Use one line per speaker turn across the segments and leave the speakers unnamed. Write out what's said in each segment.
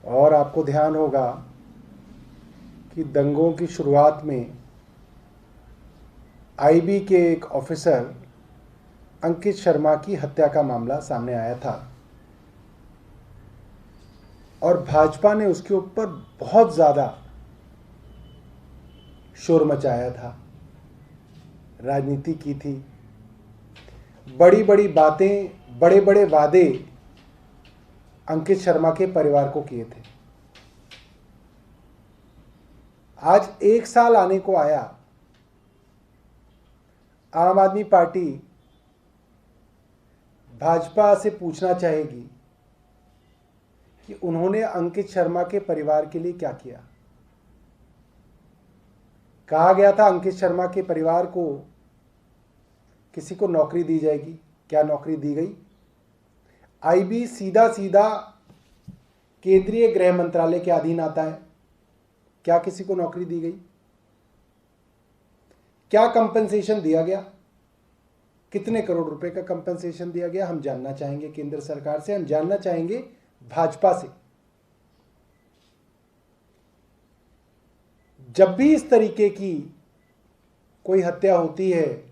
और आपको ध्यान होगा कि दंगों की शुरुआत में आईबी के एक ऑफिसर अंकित शर्मा की हत्या का मामला सामने आया था और भाजपा ने उसके ऊपर बहुत ज़्यादा शोर मचाया था, राजनीति की थी, बड़ी बड़ी बातें, बड़े बड़े वादे अंकित शर्मा के परिवार को किए थे। आज 1 साल आने को आया, आम आदमी पार्टी भाजपा से पूछना चाहेगी कि उन्होंने अंकित शर्मा के परिवार के लिए क्या किया। कहा गया था अंकित शर्मा के परिवार को किसी को नौकरी दी जाएगी, क्या नौकरी दी गई? आईबी सीधा सीधा केंद्रीय गृह मंत्रालय के अधीन आता है, क्या किसी को नौकरी दी गई? क्या कंपनसेशन दिया गया? कितने करोड़ रुपए का कंपनसेशन दिया गया? हम जानना चाहेंगे केंद्र सरकार से, हम जानना चाहेंगे भाजपा से। जब भी इस तरीके की कोई हत्या होती है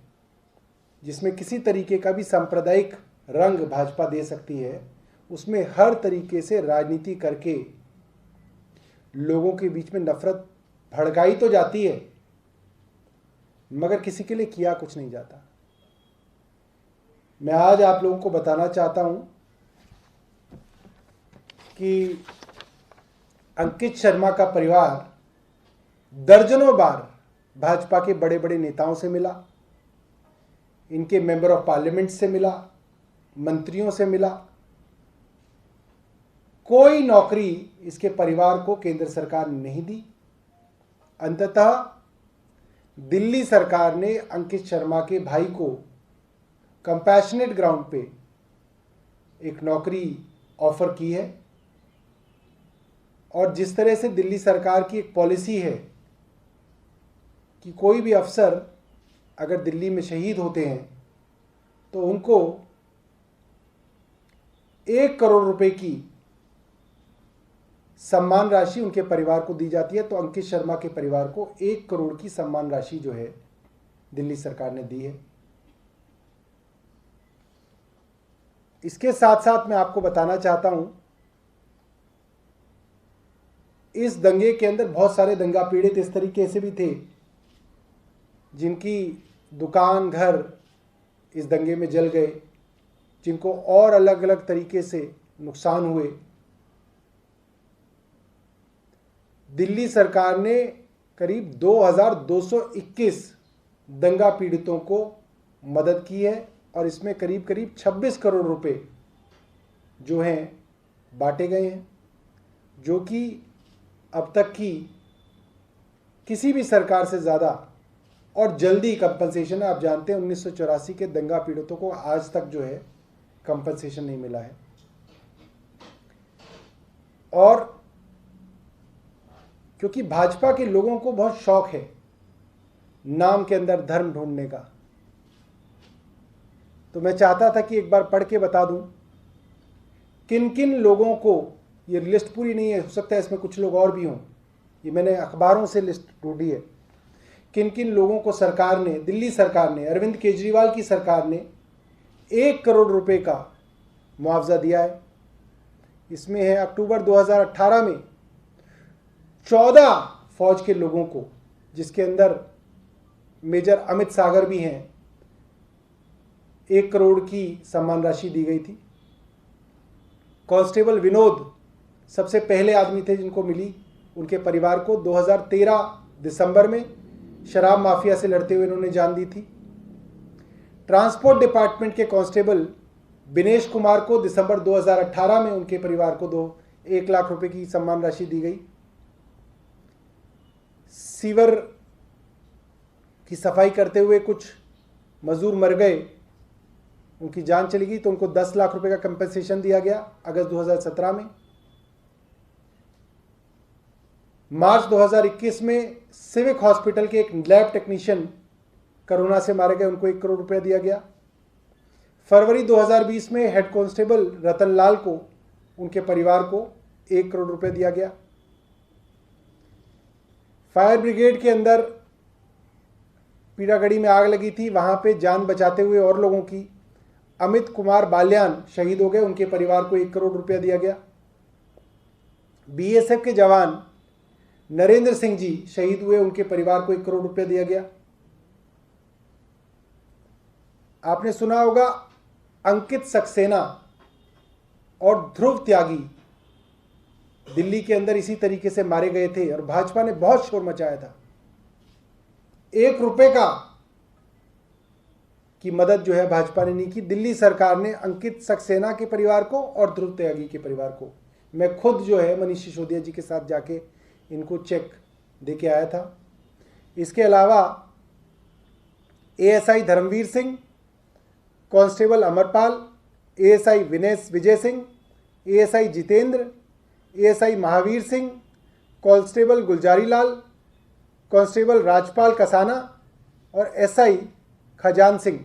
जिसमें किसी तरीके का भी सांप्रदायिक रंग भाजपा दे सकती है, उसमें हर तरीके से राजनीति करके लोगों के बीच में नफरत भड़काई तो जाती है, मगर किसी के लिए किया कुछ नहीं जाता। मैं आज आप लोगों को बताना चाहता हूं कि अंकित शर्मा का परिवार दर्जनों बार भाजपा के बड़े बड़े नेताओं से मिला, इनके मेंबर ऑफ पार्लियामेंट से मिला, मंत्रियों से मिला। कोई नौकरी इसके परिवार को केंद्र सरकार ने नहीं दी। अंततः दिल्ली सरकार ने अंकित शर्मा के भाई को कंपैशनेट ग्राउंड पे एक नौकरी ऑफर की है। और जिस तरह से दिल्ली सरकार की एक पॉलिसी है कि कोई भी अफसर अगर दिल्ली में शहीद होते हैं तो उनको 1 करोड़ रुपए की सम्मान राशि उनके परिवार को दी जाती है, तो अंकित शर्मा के परिवार को 1 करोड़ की सम्मान राशि जो है दिल्ली सरकार ने दी है। इसके साथ साथ मैं आपको बताना चाहता हूं, इस दंगे के अंदर बहुत सारे दंगा पीड़ित इस तरीके से भी थे जिनकी दुकान घर इस दंगे में जल गए, जिनको और अलग अलग तरीके से नुकसान हुए। दिल्ली सरकार ने करीब 2221 दंगा पीड़ितों को मदद की है और इसमें करीब करीब 26 करोड़ रुपए जो हैं बांटे गए हैं, जो कि अब तक की किसी भी सरकार से ज़्यादा और जल्दी कंपनसेशन है। आप जानते हैं 1984 के दंगा पीड़ितों को आज तक जो है कंपनसेशन नहीं मिला है। और क्योंकि भाजपा के लोगों को बहुत शौक है नाम के अंदर धर्म ढूंढने का, तो मैं चाहता था कि एक बार पढ़ के बता दूं किन किन लोगों को, ये लिस्ट पूरी नहीं है, हो सकता है इसमें कुछ लोग और भी हों, ये मैंने अखबारों से लिस्ट ढूंढी है, किन किन लोगों को सरकार ने, दिल्ली सरकार ने, अरविंद केजरीवाल की सरकार ने 1 करोड़ रुपए का मुआवजा दिया है। इसमें है अक्टूबर 2018 में 14 फौज के लोगों को, जिसके अंदर मेजर अमित सागर भी हैं, 1 करोड़ की सम्मान राशि दी गई थी। कांस्टेबल विनोद सबसे पहले आदमी थे जिनको मिली, उनके परिवार को 2013 दिसंबर में शराब माफिया से लड़ते हुए इन्होंने जान दी थी। ट्रांसपोर्ट डिपार्टमेंट के कांस्टेबल दिनेश कुमार को दिसंबर 2018 में उनके परिवार को 1 लाख रुपए की सम्मान राशि दी गई। सीवर की सफाई करते हुए कुछ मजदूर मर गए, उनकी जान चली गई, तो उनको 10 लाख रुपए का कंपनसेशन दिया गया अगस्त 2017 में। मार्च 2021 में सिविक हॉस्पिटल के एक लैब टेक्नीशियन कोरोना से मारे गए, उनको 1 करोड़ रुपया दिया गया। फरवरी 2020 में हेड कांस्टेबल रतन लाल को, उनके परिवार को 1 करोड़ रुपए दिया गया। फायर ब्रिगेड के अंदर पीड़ागढ़ी में आग लगी थी, वहां पे जान बचाते हुए और लोगों की अमित कुमार बाल्यान शहीद हो गए, उनके परिवार को 1 करोड़ रुपया दिया गया। बीएसएफ के जवान नरेंद्र सिंह जी शहीद हुए, उनके परिवार को 1 करोड़ रुपया दिया गया। आपने सुना होगा अंकित सक्सेना और ध्रुव त्यागी दिल्ली के अंदर इसी तरीके से मारे गए थे और भाजपा ने बहुत शोर मचाया था। 1 रुपए की मदद जो है भाजपा ने नहीं की। दिल्ली सरकार ने अंकित सक्सेना के परिवार को और ध्रुव त्यागी के परिवार को, मैं खुद जो है मनीष सिसोदिया जी के साथ जाके इनको चेक देके आया था। इसके अलावा ASI Dharamvir Singh, constable Amarpal, ASI Vijay Singh, ASI Jitendra, ASI Mahavir Singh, constable Gulzari Lal, constable Rajpal Kasana और एसआई खजान सिंह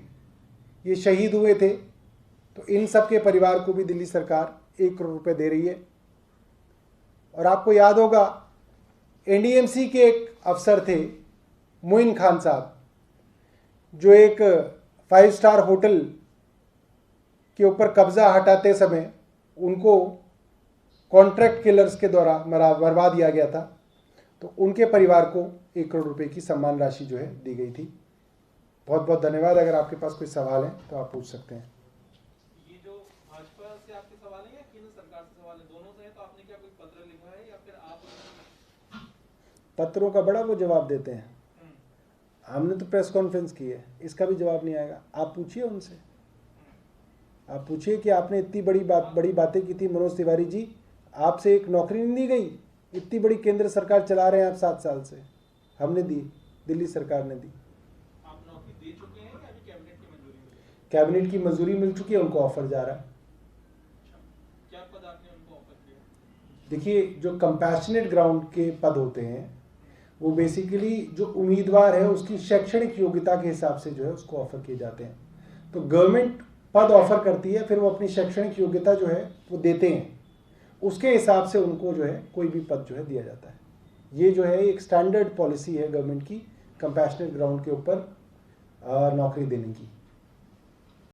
ये शहीद हुए थे। तो इन सब के परिवार को भी दिल्ली सरकार 1 करोड़ रुपए दे रही है। और आपको याद होगा एनडीएमसी के एक अफसर थे मोइन खान साहब, जो एक 5 स्टार होटल के ऊपर कब्जा हटाते समय उनको कॉन्ट्रैक्ट किलर्स के द्वारा मरवा दिया गया था। तो उनके परिवार को 1 करोड़ रुपए की सम्मान राशि जो है दी गई थी। बहुत बहुत धन्यवाद। अगर आपके पास कोई सवाल है तो आप पूछ सकते हैं।
ये जो भाजपा से आपके सवाल है या केंद्र सरकार से सवाल है, दोनों से है, तो आपने क्या कोई पत्र लिखा है या फिर आप?
पत्रों का बड़ा वो जवाब देते हैं, हमने तो प्रेस कॉन्फ्रेंस की है, इसका भी जवाब नहीं आएगा। आप पूछिए उनसे, आप पूछिए कि आपने इतनी बड़ी बातें की थी मनोज तिवारी जी, आपसे एक नौकरी नहीं दी गई? इतनी बड़ी केंद्र सरकार चला रहे हैं आप 7 साल से, हमने दी, दिल्ली सरकार ने दी।
आप नौकरी दे चुके हैं या अभी कैबिनेट की मंजूरी मिली है?
कैबिनेट की मंजूरी मिल चुकी है, उनको ऑफर जा रहा है।
क्या पद आपने उनको ऑफर किया?
देखिए, जो कंपैशनेट ग्राउंड के पद होते हैं वो बेसिकली जो उम्मीदवार है उसकी शैक्षणिक योग्यता के हिसाब से जो है उसको ऑफर किए जाते हैं। तो गवर्नमेंट पद ऑफर करती है, फिर वो अपनी शैक्षणिक योग्यता जो है वो देते हैं, उसके हिसाब से उनको जो है कोई भी पद जो है दिया जाता है। ये जो है एक स्टैंडर्ड पॉलिसी है गवर्नमेंट की कंपैशनेट ग्राउंड के ऊपर नौकरी देने की।